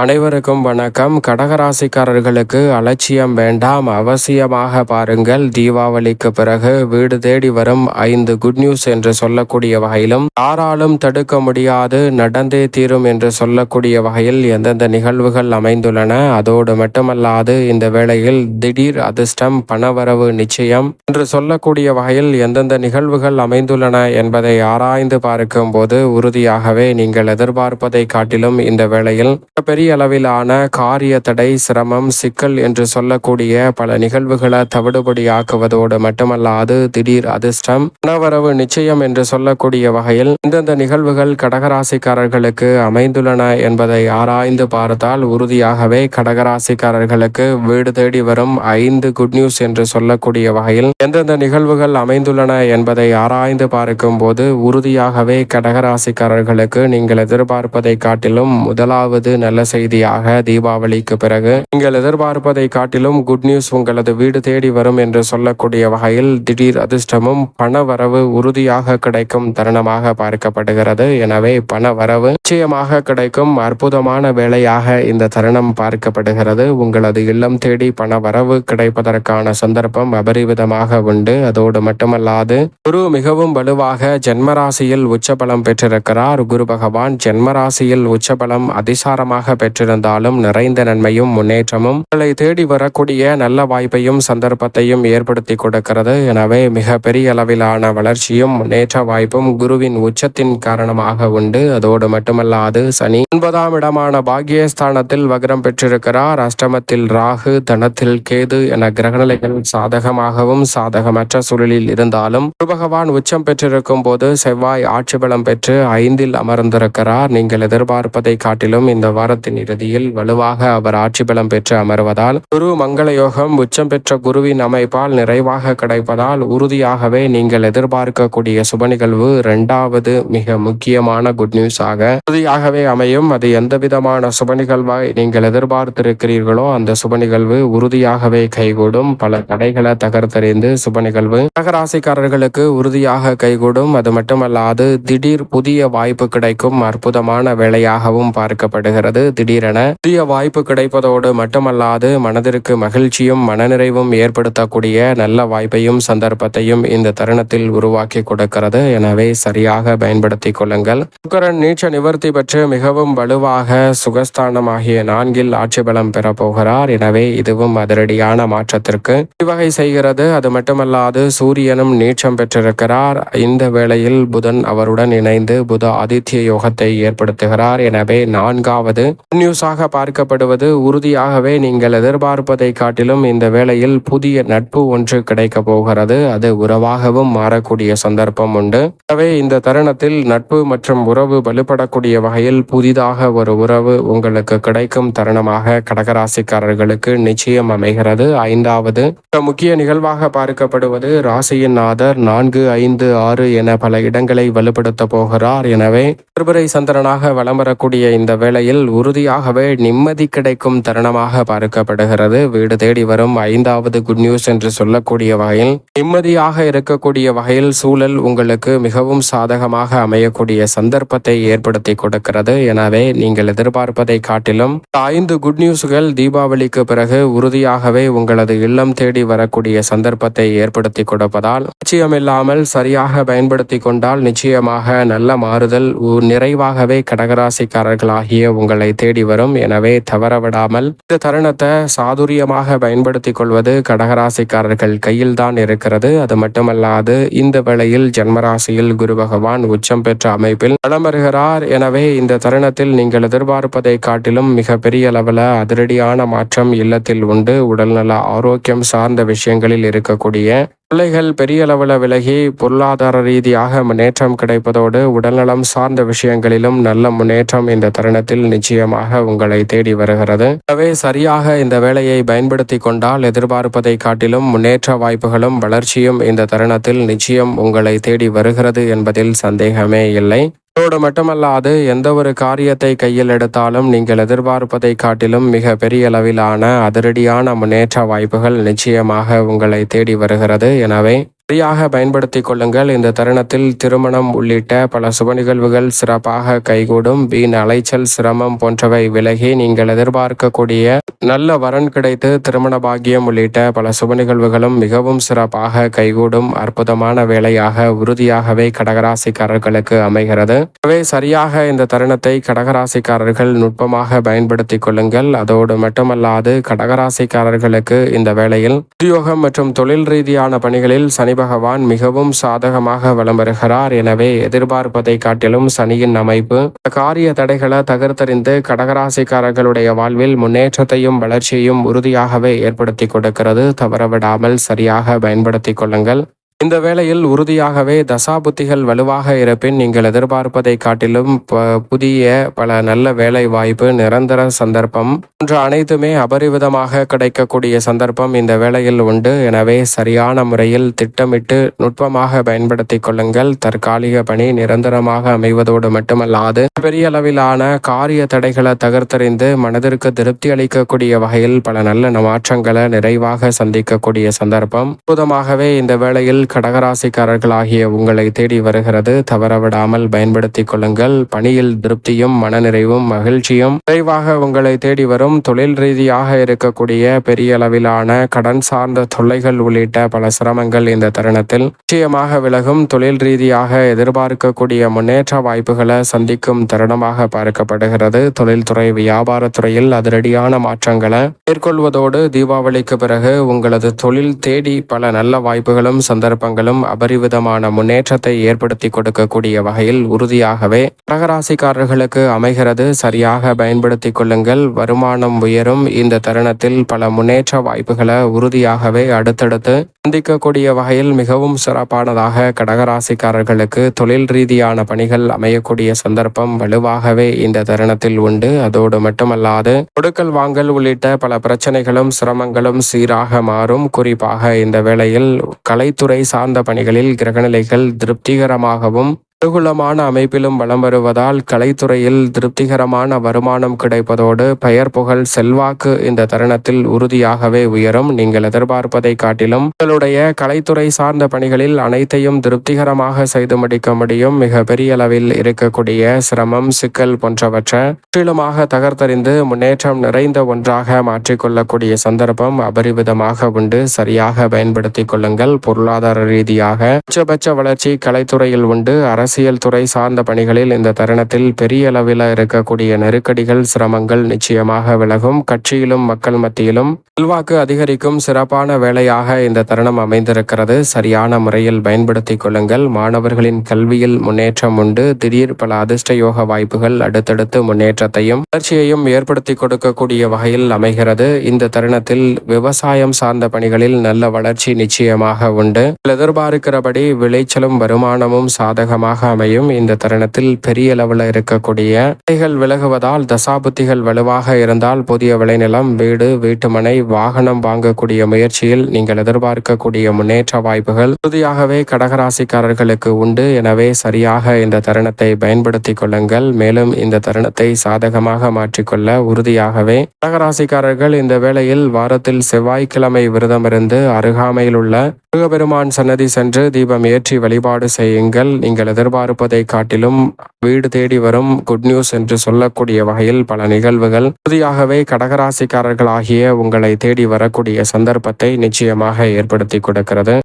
அனைவருக்கும் வணக்கம். கடகராசிக்காரர்களுக்கு அலட்சியம் வேண்டாம், அவசியமாக பாருங்கள். தீபாவளிக்கு பிறகு வீடு தேடி வரும் 5 குட் நியூஸ் என்று சொல்லக்கூடிய வகையிலும், யாராலும் தடுக்க முடியாது, நடந்தே தீரும் என்று சொல்லக்கூடிய வகையில் எந்தெந்த நிகழ்வுகள் அமைந்துள்ளன, அதோடு மட்டுமல்லாது இந்த வேளையில் திடீர் அதிர்ஷ்டம், பணவரவு நிச்சயம் என்று சொல்லக்கூடிய வகையில் எந்தெந்த நிகழ்வுகள் அமைந்துள்ளன என்பதை ஆராய்ந்து பார்க்கும் போது உறுதியாகவே நீங்கள் எதிர்பார்ப்பதை காட்டிலும் இந்த வேளையில் பெரிய அளவிலான காரிய தடை, சிரமம், சிக்கல் என்று சொல்லக்கூடிய பல நிகழ்வுகளை தவிடுபடியாக்குவதோடு மட்டுமல்லாது திடீர் அதிர்ஷ்டம், பணவரவு நிச்சயம் என்று சொல்லக்கூடிய வகையில் எந்தெந்த நிகழ்வுகள் கடகராசிக்காரர்களுக்கு அமைந்துள்ளன என்பதை ஆராய்ந்து பார்த்தால் உறுதியாகவே கடகராசிக்காரர்களுக்கு வீடு தேடி வரும் 5 குட் நியூஸ் என்று சொல்லக்கூடிய வகையில் எந்தெந்த நிகழ்வுகள் அமைந்துள்ளன என்பதை ஆராய்ந்து பார்க்கும் போது உறுதியாகவே கடகராசிக்காரர்களுக்கு நீங்கள் எதிர்பார்ப்பதை காட்டிலும் முதலாவது நல்ல செய்தியாக தீபாவளிக்கு பிறகு நீங்கள் எதிர்பார்ப்பதை காட்டிலும் குட் நியூஸ் உங்களது வீடு தேடி வரும் என்று சொல்லக்கூடிய வகையில் திடீர் அதிர்ஷ்டமும் பண வரவு உறுதியாக கிடைக்கும் தருணமாக பார்க்கப்படுகிறது. எனவே பண வரவு நிச்சயமாக கிடைக்கும் அற்புதமான வேளையாக இந்த தருணம் பார்க்கப்படுகிறது. உங்களது இல்லம் தேடி பண வரவு கிடைப்பதற்கான சந்தர்ப்பம் அபரிவிதமாக உண்டு. அதோடு மட்டுமல்லாது குரு மிகவும் வலுவாக ஜென்மராசியில் உச்சபலம் பெற்றிருக்கிறார். குரு பகவான் ஜென்மராசியில் உச்சபலம் அதிசாரமாக பெற்றிருந்தாலும் நிறைந்த நன்மையும் முன்னேற்றமும் உங்களை தேடி வரக்கூடிய நல்ல வாய்ப்பையும் சந்தர்ப்பத்தையும் ஏற்படுத்தி கொடுக்கிறது. எனவே மிக பெரிய அளவிலான வளர்ச்சியும் முன்னேற்ற வாய்ப்பும் குருவின் உச்சத்தின் காரணமாக உண்டு. அதோடு மட்டுமல்லாது சனி 9ஆம் இடமான பாக்கியஸ்தானத்தில் வக்ரம் பெற்றிருக்கிறார். அஷ்டமத்தில் ராகு, தனத்தில் கேது என கிரகநிலைகள் சாதகமாகவும் சாதகமற்ற சூழலில் இருந்தாலும் குரு பகவான் உச்சம் பெற்றிருக்கும் போது செவ்வாய் ஆட்சி பலம் பெற்று 5இல் அமர்ந்திருக்கிறார். நீங்கள் எதிர்பார்ப்பதை காட்டிலும் இந்த வாரத்தின் இறுதியில் வலுவாக அவர் ஆட்சி பலம் பெற்று அமர்வதால் குரு மங்கள யோகம் உச்சம் பெற்ற குருவின் அமைப்பால் நிறைவாக கிடைப்பதால் உறுதியாகவே நீங்கள் எதிர்பார்க்கக்கூடிய சுப நிகழ்வு 2வது மிக முக்கியமான குட் நியூஸ் ஆக உறுதியாகவே அமையும். அது எந்த விதமான சுப நிகழ்வாய் நீங்கள் எதிர்பார்த்திருக்கிறீர்களோ அந்த சுப நிகழ்வு உறுதியாகவே கைகூடும். பல தடைகளை தகர்த்தறிந்து சுப நிகழ்வு கடகராசிக்காரர்களுக்கு உறுதியாக கைகூடும். அது மட்டுமல்லாது திடீர் புதிய வாய்ப்பு கிடைக்கும் அற்புதமான வேளையாகவும் பார்க்கப்படுகிறது. திடீரென புதிய வாய்ப்பு கிடைப்பதோடு மட்டுமல்லாது மனதிற்கு மகிழ்ச்சியும் மனநிறைவும் ஏற்படுத்தக்கூடிய நல்ல வாய்ப்பையும் சந்தர்ப்பத்தையும் இந்த தருணத்தில் உருவாக்கி கொடுக்கிறது. எனவே சரியாக பயன்படுத்திக் கொள்ளுங்கள். சுக்கிரன் நீச்ச நிவர்த்தி பெற்று மிகவும் வலுவாக சுகஸ்தானமாகிய 4இல் ஆட்சி பலம் பெறப்போகிறார். எனவே இதுவும் அதிரடியான மாற்றத்திற்கு வகை செய்கிறது. அது மட்டுமல்லாது சூரியனும் நீச்சம் பெற்றிருக்கிறார். இந்த வேளையில் புதன் அவருடன் இணைந்து புத ஆதித்ய யோகத்தை ஏற்படுத்துகிறார். எனவே 4வது நியூஸாக பார்க்கப்படுவது உறுதியாகவே நீங்கள் எதிர்பார்ப்பதை காட்டிலும் இந்த வேளையில் புதிய நட்பு ஒன்று கிடைக்க போகிறது. அது உறவாகவும் மாறக்கூடிய சந்தர்ப்பம் உண்டு. எனவே இந்த தருணத்தில் நட்பு மற்றும் உறவு வலுப்படக்கூடிய வகையில் புதிதாக ஒரு உறவு உங்களுக்கு கிடைக்கும் தருணமாக கடகராசிக்காரர்களுக்கு நிச்சயம் அமைகிறது. 5வது முக்கிய நிகழ்வாக பார்க்கப்படுவது ராசியின் நாதர் 4, 5, 6 என பல இடங்களை வலுப்படுத்த போகிறார். எனவே திருபுரை சந்திரனாக வலம் வரக்கூடிய இந்த வேளையில் உறுதியாகவே நிம்மதி கிடைக்கும் தருணமாக பார்க்கப்படுகிறது. வீடு தேடி வரும் 5வது குட் நியூஸ் என்று சொல்லக்கூடிய வகையில் நிம்மதியாக இருக்கக்கூடிய வகையில் சூழல் உங்களுக்கு மிகவும் சாதகமாக அமையக்கூடிய சந்தர்ப்பத்தை ஏற்படுத்தி கொடுக்கிறது. எனவே நீங்கள் எதிர்பார்ப்பதை காட்டிலும் 5 குட் நியூஸ்கள் தீபாவளிக்கு பிறகு உறுதியாகவே உங்களது இல்லம் தேடி வரக்கூடிய சந்தர்ப்பத்தை ஏற்படுத்தி கொடுப்பதால் நிச்சயமில்லாமல் சரியாக பயன்படுத்தி கொண்டால் நிச்சயமாக நல்ல மாறுதல் நிறைவாகவே கடகராசிக்காரர்களாகிய உங்களை தேடி வரும். எனவே தவறவிடாமல் இந்த தருணத்தை சாதுரியமாக பயன்படுத்திக் கொள்வது கடகராசிக்காரர்கள் கையில் தான் இருக்கிறது. அது மட்டுமல்லாது இந்த வேளையில் ஜென்மராசியில் குரு பகவான் உச்சம் பெற்ற அமைப்பில் வலம் வருகிறார். எனவே இந்த தருணத்தில் நீங்கள் எதிர்பார்ப்பதை காட்டிலும் மிக பெரிய அளவில் அதிரடியான மாற்றம் இல்லத்தில் உண்டு. உடல்நல ஆரோக்கியம் சார்ந்த விஷயங்களில் இருக்கக்கூடிய பிள்ளைகள் பெரிய அளவில் விலகி பொருளாதார ரீதியாக முன்னேற்றம் கிடைப்பதோடு உடல்நலம் சார்ந்த விஷயங்களிலும் நல்ல முன்னேற்றம் இந்த தருணத்தில் நிச்சயமாக உங்களை தேடி வருகிறது. எனவே சரியாக இந்த வேலையை பயன்படுத்தி கொண்டால் எதிர்பார்ப்பதை காட்டிலும் முன்னேற்ற வாய்ப்புகளும் வளர்ச்சியும் இந்த தருணத்தில் நிச்சயம் உங்களை தேடி வருகிறது என்பதில் சந்தேகமே இல்லை. அதோடு மட்டுமல்லாது எந்த ஒரு காரியத்தை கையில் எடுத்தாலும் நீங்கள் எதிர்பார்ப்பதை காட்டிலும் மிக பெரிய அளவிலான அதிரடியான முன்னேற்ற வாய்ப்புகள் நிச்சயமாக உங்களை தேடி வருகிறது. எனவே சரியாக பயன்படுத்திக் கொள்ளுங்கள். இந்த தருணத்தில் திருமணம் உள்ளிட்ட பல சுப நிகழ்வுகள் சிறப்பாக கைகூடும். வீண் அலைச்சல், சிரமம் போன்றவை விலகி நீங்கள் எதிர்பார்க்கக்கூடிய நல்ல வரன் கிடைத்து திருமண பாக்கியம் உள்ளிட்ட பல சுப நிகழ்வுகளும் மிகவும் சிறப்பாக கைகூடும். அற்புதமான வேலையாக உறுதியாகவே கடகராசிக்காரர்களுக்கு அமைகிறது. எனவே சரியாக இந்த தருணத்தை கடகராசிக்காரர்கள் நுட்பமாக பயன்படுத்திக் கொள்ளுங்கள். அதோடு மட்டுமல்லாது கடகராசிக்காரர்களுக்கு இந்த வேளையில் உத்தியோகம் மற்றும் தொழில் ரீதியான பணிகளில் சனி பகவான் மிகவும் சாதகமாக வலம் வருகிறார். எனவே எதிர்பார்ப்பதை காட்டிலும் சனியின் அமைப்பு காரிய தடைகளை தகர்த்தறிந்து கடகராசிக்காரர்களுடைய வாழ்வில் முன்னேற்றத்தையும் வளர்ச்சியையும் உறுதியாகவே ஏற்படுத்தி கொடுக்கிறது. தவறவிடாமல் சரியாக பயன்படுத்திக் கொள்ளுங்கள். இந்த வேளையில் உறுதியாகவே தசாபுத்திகள் வலுவாக இருப்பின் நீங்கள் எதிர்பார்ப்பதை காட்டிலும் புதிய பல நல்ல வேலை வாய்ப்பு, நிரந்தர சந்தர்ப்பம் போன்ற அனைத்துமே அபரிவிதமாக கிடைக்கக்கூடிய சந்தர்ப்பம் இந்த வேளையில் உண்டு. எனவே சரியான முறையில் திட்டமிட்டு நுட்பமாக பயன்படுத்திக் கொள்ளுங்கள். தற்காலிக பணி நிரந்தரமாக அமைவதோடு மட்டுமல்லாது பெரிய அளவிலான காரிய தடைகளை தகர்த்தறிந்து மனதிற்கு திருப்தி அளிக்கக்கூடிய வகையில் பல நல்ல மாற்றங்களை நிறைவாக சந்திக்கக்கூடிய சந்தர்ப்பம் அற்புதமாகவே இந்த வேளையில் கடகராசிக்காரர்களாகிய உங்களை தேடி வருகிறது. தவறவிடாமல் பயன்படுத்திக் கொள்ளுங்கள். பணியில் திருப்தியும் மனநிறைவும் மகிழ்ச்சியும் விரைவாக உங்களை தேடி வரும். தொழில் ரீதியாக இருக்கக்கூடிய பெரிய அளவிலான கடன் சார்ந்த தொல்லைகள் உள்ளிட்ட பல சிரமங்கள் இந்த தருணத்தில் நிச்சயமாக விலகும். தொழில் ரீதியாக எதிர்பார்க்கக்கூடிய முன்னேற்ற வாய்ப்புகளை சந்திக்கும் தருணமாக பார்க்கப்படுகிறது. தொழில்துறை, வியாபாரத்துறையில் அதிரடியான மாற்றங்களை மேற்கொள்வதோடு தீபாவளிக்கு பிறகு உங்களது தொழில் தேடி பல நல்ல வாய்ப்புகளும் சந்தர்ப்பங்களும் அபரிவிதமான முன்னேற்றத்தை ஏற்படுத்தி கொடுக்கக்கூடிய வகையில் உறுதியாகவே கடகராசிக்காரர்களுக்கு அமைகிறது. சரியாக பயன்படுத்திக் கொள்ளுங்கள். வருமானம் உயரும். இந்த தருணத்தில் பல முன்னேற்ற வாய்ப்புகளை உறுதியாகவே அடுத்தடுத்து சந்திக்கக்கூடிய வகையில் மிகவும் சிறப்பானதாக கடகராசிக்காரர்களுக்கு தொழில் ரீதியான பணிகள் அமையக்கூடிய சந்தர்ப்பம் வலுவாகவே இந்த தருணத்தில் உண்டு. அதோடு மட்டுமல்லாது கொடுக்கல் வாங்கல் உள்ளிட்ட பல பிரச்சனைகளும் சிரமங்களும் சீராக மாறும். குறிப்பாக இந்த வேளையில் கலைத்துறை சார்ந்த பணிகளில் கிரகநிலைகள் திருப்திகரமாகவும் அனுகூலமான அமைப்பிலும் வலம் வருவதால் கலைத்துறையில் திருப்திகரமான வருமானம் கிடைப்பதோடு பெயர் புகழ் செல்வாக்கு இந்த தருணத்தில் உறுதியாகவே உயரும். நீங்கள் எதிர்பார்ப்பதை காட்டிலும் உங்களுடைய கலைத்துறை சார்ந்த பணிகளில் அனைத்தையும் திருப்திகரமாக செய்து முடிக்க முடியும். மிக பெரிய அளவில் இருக்கக்கூடிய சிரமம், சிக்கல் போன்றவற்றை முற்றிலுமாக தகர்த்தறிந்து முன்னேற்றம் நிறைந்த ஒன்றாக மாற்றிக்கொள்ளக்கூடிய சந்தர்ப்பம் அபரிவிதமாக உண்டு. சரியாக பயன்படுத்திக் கொள்ளுங்கள். பொருளாதார ரீதியாக உச்சபட்ச வளர்ச்சி கலைத்துறையில் உண்டு. அரசியல் துறை சார்ந்த பணிகளில் இந்த தருணத்தில் பெரிய அளவில் இருக்கக்கூடிய நெருக்கடிகள், சிரமங்கள் நிச்சயமாக விலகும். கட்சியிலும் மக்கள் மத்தியிலும் செல்வாக்கு அதிகரிக்கும். சிறப்பான வேலையாக இந்த தருணம் அமைந்திருக்கிறது. சரியான முறையில் பயன்படுத்திக் கொள்ளுங்கள். மாணவர்களின் கல்வியில் முன்னேற்றம் உண்டு. திடீர் பல அதிர்ஷ்ட யோக வாய்ப்புகள் அடுத்தடுத்து முன்னேற்றத்தையும் வளர்ச்சியையும் ஏற்படுத்தி கொடுக்கக்கூடிய வகையில் அமைகிறது. இந்த தருணத்தில் விவசாயம் சார்ந்த பணிகளில் நல்ல வளர்ச்சி நிச்சயமாக உண்டு. எதிர்பார்க்கிறபடி விளைச்சலும் வருமானமும் சாதகமாக அமையும். இந்த தருணத்தில் பெரிய அளவில் இருக்கக்கூடிய தடைகள் விலகுவதால் தசாபுத்திகள் வலுவாக இருந்தால் புதிய விளைநிலம், வீடு, வீட்டுமனை, வாகனம் வாங்கக்கூடிய முயற்சியில் நீங்கள் எதிர்பார்க்கக்கூடிய முன்னேற்ற வாய்ப்புகள் உறுதியாகவே கடகராசிக்காரர்களுக்கு உண்டு. எனவே சரியாக இந்த தருணத்தை பயன்படுத்திக் கொள்ளுங்கள். மேலும் இந்த தருணத்தை சாதகமாக மாற்றிக்கொள்ள உறுதியாகவே கடகராசிக்காரர்கள் இந்த வேளையில் வாரத்தில் செவ்வாய்க்கிழமை விரதமிருந்து அருகாமையில் உள்ள முருகப்பெருமான் சன்னதி சென்று தீபம் ஏற்றி வழிபாடு செய்யுங்கள். நீங்கள் எதிர்பார்ப்பதை காட்டிலும் வீடு தேடி வரும் குட் நியூஸ் என்று சொல்லக்கூடிய வகையில் பல நிகழ்வுகள் உறுதியாகவே கடகராசிக்காரர்களாகிய உங்களை தேடி வரக்கூடிய சந்தர்ப்பத்தை நிச்சயமாக ஏற்படுத்தி கொடுக்கிறது.